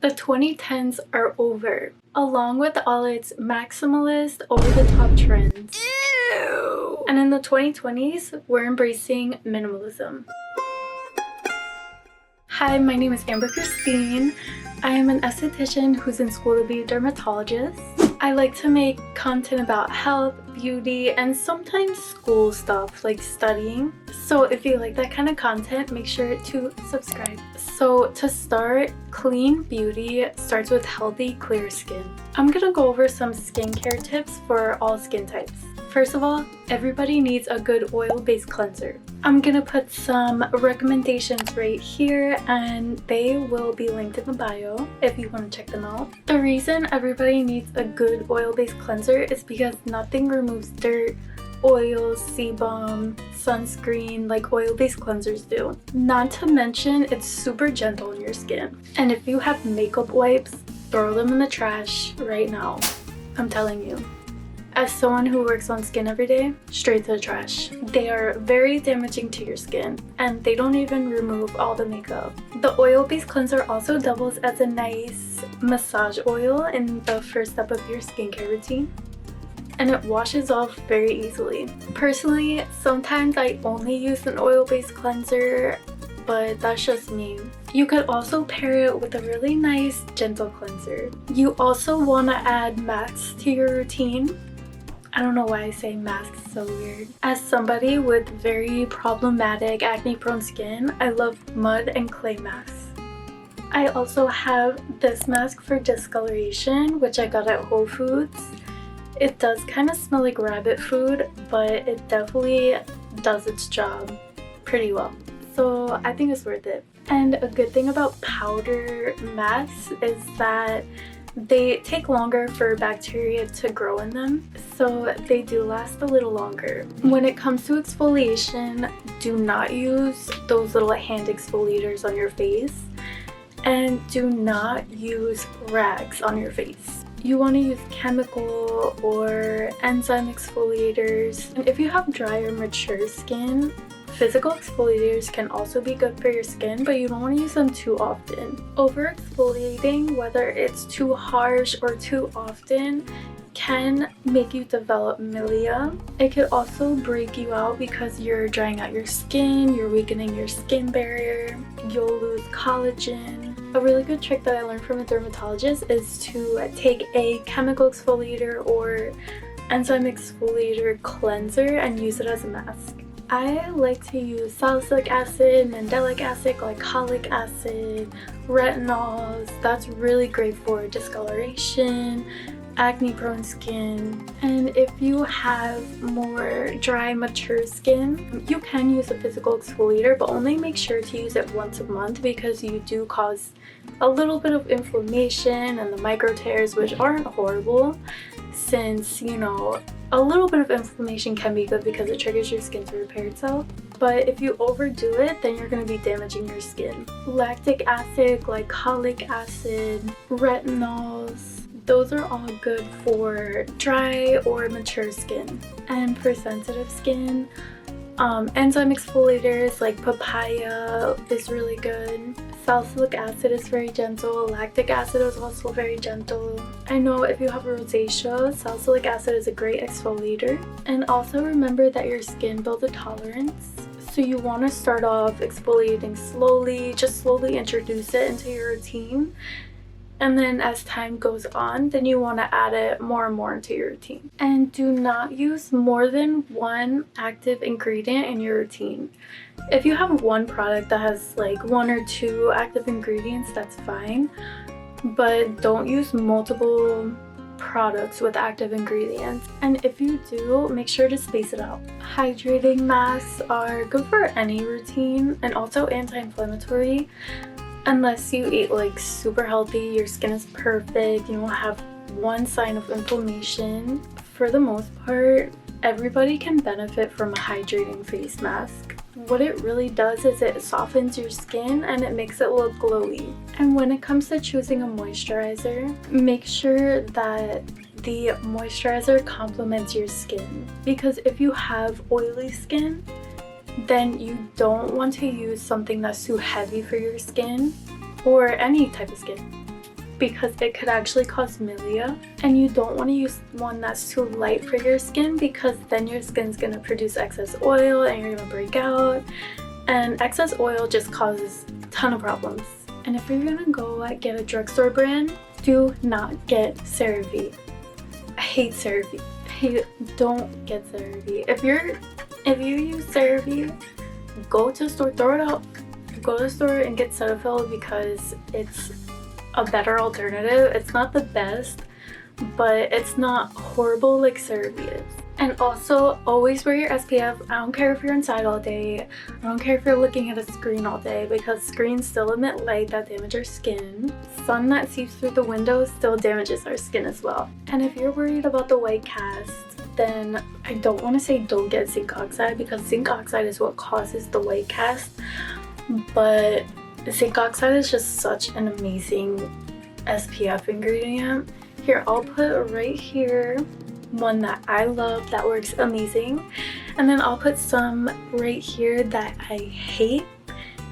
The 2010s are over, along with all its maximalist, over-the-top trends. Ew. And in the 2020s, we're embracing minimalism. Hi, my name is Amber Christine. I am an esthetician who's in school to be a dermatologist. I like to make content about health, beauty, and sometimes school stuff like studying. So if you like that kind of content, make sure to subscribe. So to start, clean beauty starts with healthy, clear skin. I'm gonna go over some skincare tips for all skin types. First of all, everybody needs a good oil-based cleanser. I'm gonna put some recommendations right here and they will be linked in the bio if you want to check them out. The reason everybody needs a good oil-based cleanser is because nothing removes dirt, oil, sebum, sunscreen like oil-based cleansers do. Not to mention, it's super gentle on your skin. And if you have makeup wipes, throw them in the trash right now. I'm telling you. As someone who works on skin every day, straight to the trash. They are very damaging to your skin and they don't even remove all the makeup. The oil-based cleanser also doubles as a nice massage oil in the first step of your skincare routine. And it washes off very easily. Personally, sometimes I only use an oil-based cleanser, but that's just me. You could also pair it with a really nice gentle cleanser. You also want to add masks to your routine. I don't know why I say masks so weird. As somebody with very problematic acne-prone skin, I love mud and clay masks. I also have this mask for discoloration, which I got at Whole Foods. It does kind of smell like rabbit food, but it definitely does its job pretty well. So I think it's worth it. And a good thing about powder masks is that they take longer for bacteria to grow in them, so they do last a little longer. When it comes to exfoliation, do not use those little hand exfoliators on your face, and do not use rags on your face. You want to use chemical or enzyme exfoliators. And if you have dry or mature skin, physical exfoliators can also be good for your skin, but you don't want to use them too often. Over exfoliating, whether it's too harsh or too often, can make you develop milia. It could also break you out because you're drying out your skin, you're weakening your skin barrier, you'll lose collagen. A really good trick that I learned from a dermatologist is to take a chemical exfoliator or enzyme exfoliator cleanser and use it as a mask. I like to use salicylic acid, mandelic acid, glycolic acid, retinols. That's really great for discoloration, acne-prone skin. And if you have more dry, mature skin, you can use a physical exfoliator, but only make sure to use it once a month because you do cause a little bit of inflammation and the micro tears, which aren't horrible, since, you know, a little bit of inflammation can be good because it triggers your skin to repair itself. But if you overdo it, then you're going to be damaging your skin. Lactic acid, glycolic acid, retinols, those are all good for dry or mature skin. And for sensitive skin, enzyme exfoliators like papaya is really good. Salicylic acid is very gentle. Lactic acid is also very gentle. I know if you have rosacea, salicylic acid is a great exfoliator. And also remember that your skin builds a tolerance. So you want to start off exfoliating slowly, just slowly introduce it into your routine. And then as time goes on, then you want to add it more and more into your routine. And do not use more than one active ingredient in your routine. If you have one product that has like 1 or 2 active ingredients, that's fine. But don't use multiple products with active ingredients. And if you do, make sure to space it out. Hydrating masks are good for any routine and also anti-inflammatory. Unless you eat like super healthy, your skin is perfect, you don't have one sign of inflammation. For the most part, everybody can benefit from a hydrating face mask. What it really does is it softens your skin and it makes it look glowy. And when it comes to choosing a moisturizer, make sure that the moisturizer complements your skin. Because if you have oily skin, then you don't want to use something that's too heavy for your skin or any type of skin. because it could actually cause milia, and you don't want to use one that's too light for your skin because then your skin's gonna produce excess oil and you're gonna break out, and excess oil just causes a ton of problems. And if you're gonna go get a drugstore brand, do not get CeraVe. I hate CeraVe. Don't get CeraVe. If you use CeraVe, go to the store, throw it out. Go to the store and get Cetaphil because it's a better alternative. It's not the best, but it's not horrible like CeraVe is. And also, always wear your SPF. I don't care if you're inside all day. I don't care if you're looking at a screen all day because screens still emit light that damage our skin. Sun that seeps through the window still damages our skin as well. And if you're worried about the white cast, then I don't want to say don't get zinc oxide because zinc oxide is what causes the white cast. But zinc oxide is just such an amazing SPF ingredient. Here, I'll put right here one that I love that works amazing, and then I'll put some right here that I hate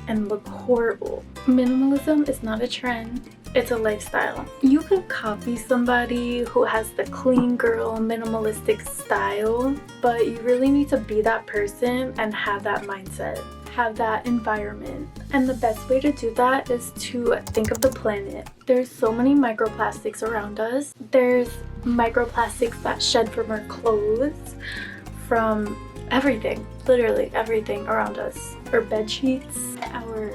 and look horrible. Minimalism is not a trend, it's a lifestyle. You could copy somebody who has the clean girl minimalistic style, but you really need to be that person and have that mindset, have that environment. And the best way to do that is to think of the planet. There's so many microplastics around us. There's microplastics that shed from our clothes, from everything, literally everything around us. Our bed sheets, our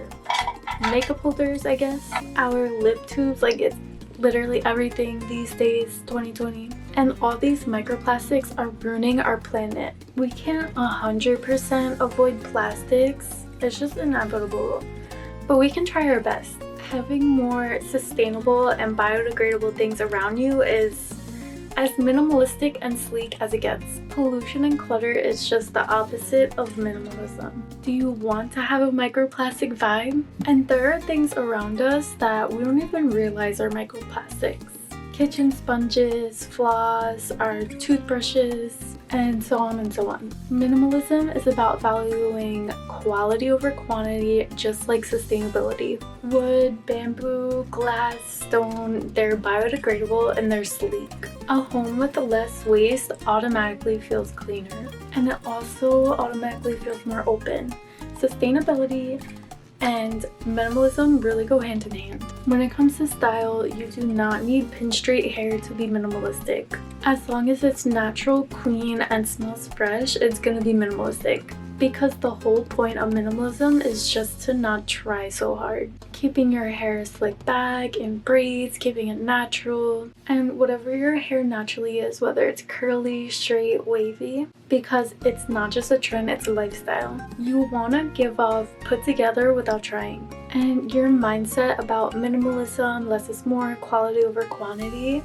makeup holders, I guess, our lip tubes, like it's literally everything these days, 2020. And all these microplastics are ruining our planet. We can't 100% avoid plastics, it's just inevitable, but we can try our best. Having more sustainable and biodegradable things around you is as minimalistic and sleek as it gets. Pollution and clutter is just the opposite of minimalism. Do you want to have a microplastic vibe? And there are things around us that we don't even realize are microplastics. Kitchen sponges, floss, our toothbrushes, and so on and so on. Minimalism is about valuing quality over quantity, just like sustainability. Wood, bamboo, glass, stone, they're biodegradable and they're sleek. A home with less waste automatically feels cleaner, and it also automatically feels more open. Sustainability and minimalism really go hand in hand. When it comes to style, you do not need pin straight hair to be minimalistic. As long as it's natural, clean, and smells fresh, it's gonna be minimalistic. Because the whole point of minimalism is just to not try so hard. Keeping your hair slicked back, in braids, keeping it natural, and whatever your hair naturally is, whether it's curly, straight, wavy, because it's not just a trend, it's a lifestyle. You wanna give off put together without trying. And your mindset about minimalism, less is more, quality over quantity,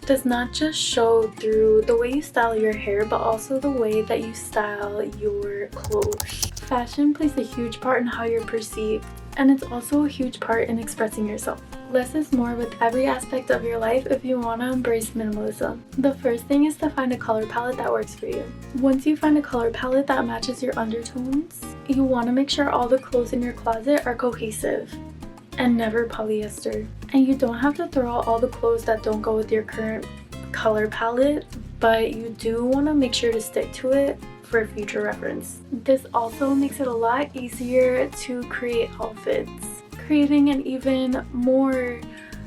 does not just show through the way you style your hair, but also the way that you style your clothes. Fashion plays a huge part in how you're perceived, and it's also a huge part in expressing yourself. Less is more with every aspect of your life if you want to embrace minimalism. The first thing is to find a color palette that works for you. Once you find a color palette that matches your undertones, you want to make sure all the clothes in your closet are cohesive and never polyester. And you don't have to throw out all the clothes that don't go with your current color palette, but you do want to make sure to stick to it for future reference. This also makes it a lot easier to create outfits. Creating an even more,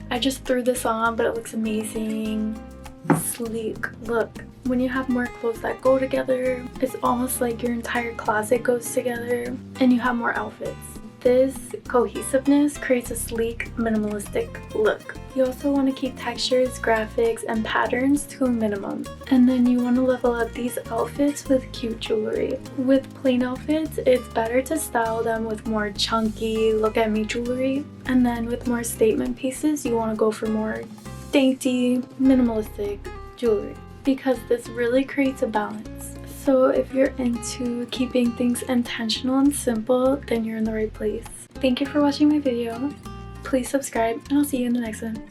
I just threw this on but it looks amazing, sleek look. When you have more clothes that go together, it's almost like your entire closet goes together and you have more outfits. This cohesiveness creates a sleek, minimalistic look. You also want to keep textures, graphics, and patterns to a minimum. And then you want to level up these outfits with cute jewelry. With plain outfits, it's better to style them with more chunky, look at me jewelry. And then with more statement pieces, you want to go for more dainty, minimalistic jewelry, because this really creates a balance. So if you're into keeping things intentional and simple, then you're in the right place. Thank you for watching my video. Please subscribe and I'll see you in the next one.